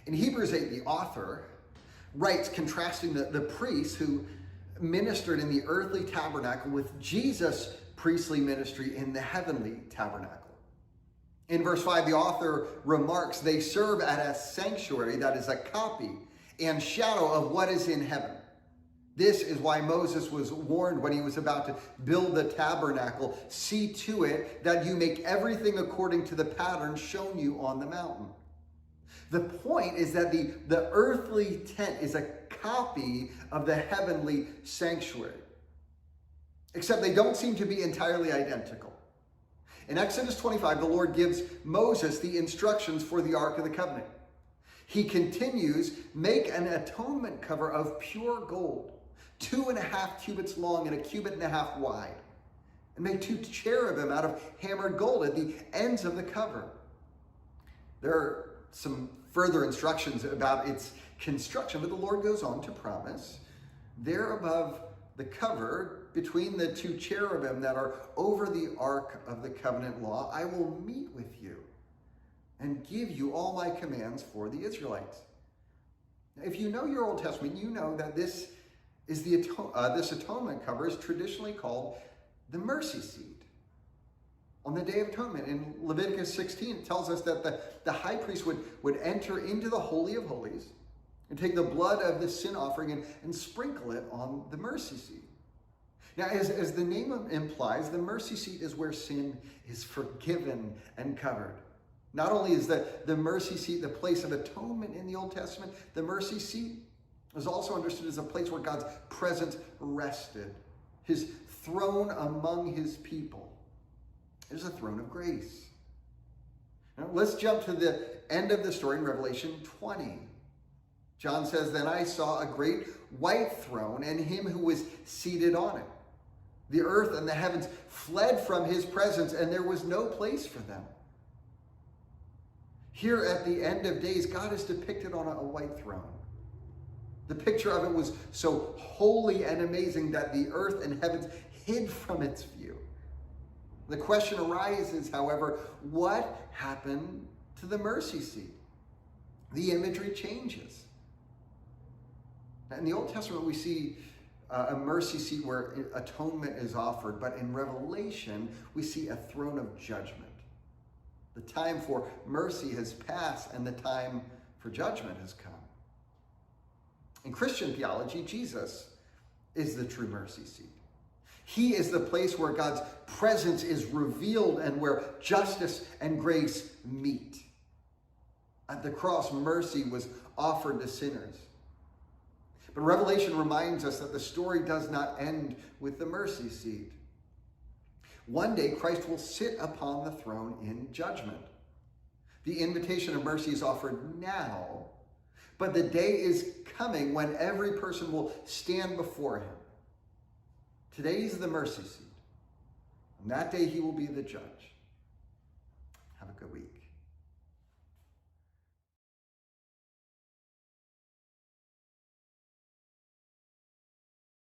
In Hebrews 8, the author writes contrasting the priests who ministered in the earthly tabernacle with Jesus' priestly ministry in the heavenly tabernacle. In verse 5, the author remarks, they serve at a sanctuary that is a copy and shadow of what is in heaven. This is why Moses was warned when he was about to build the tabernacle, see to it that you make everything according to the pattern shown you on the mountain. The point is that the earthly tent is a copy of the heavenly sanctuary, except they don't seem to be entirely identical. In Exodus 25, the Lord gives Moses the instructions for the Ark of the Covenant. He continues, make an atonement cover of pure gold, 2.5 cubits long and 1.5 cubits wide. And make 2 cherubim out of hammered gold at the ends of the cover. There are some further instructions about its construction, but the Lord goes on to promise, there above the cover, between the 2 cherubim that are over the Ark of the Covenant law, I will meet with you and give you all my commands for the Israelites. Now, if you know your Old Testament, you know that this atonement cover is traditionally called the mercy seat. On the Day of Atonement, in Leviticus 16, it tells us that the high priest would enter into the Holy of Holies and take the blood of the sin offering and sprinkle it on the mercy seat. Now, as the name implies, the mercy seat is where sin is forgiven and covered. Not only is the mercy seat the place of atonement in the Old Testament, the mercy seat is also understood as a place where God's presence rested, his throne among his people. It is a throne of grace. Now, let's jump to the end of the story in Revelation 20. John says, then I saw a great white throne and him who was seated on it. The earth and the heavens fled from his presence, and there was no place for them. Here at the end of days, God is depicted on a white throne. The picture of it was so holy and amazing that the earth and heavens hid from its view. The question arises, however, what happened to the mercy seat? The imagery changes. In the Old Testament, we see a mercy seat where atonement is offered, but in Revelation, we see a throne of judgment. The time for mercy has passed, and the time for judgment has come. In Christian theology, Jesus is the true mercy seat. He is the place where God's presence is revealed and where justice and grace meet. At the cross, mercy was offered to sinners. But Revelation reminds us that the story does not end with the mercy seat. One day, Christ will sit upon the throne in judgment. The invitation of mercy is offered now, but the day is coming when every person will stand before him. Today is the mercy seat. On that day, he will be the judge.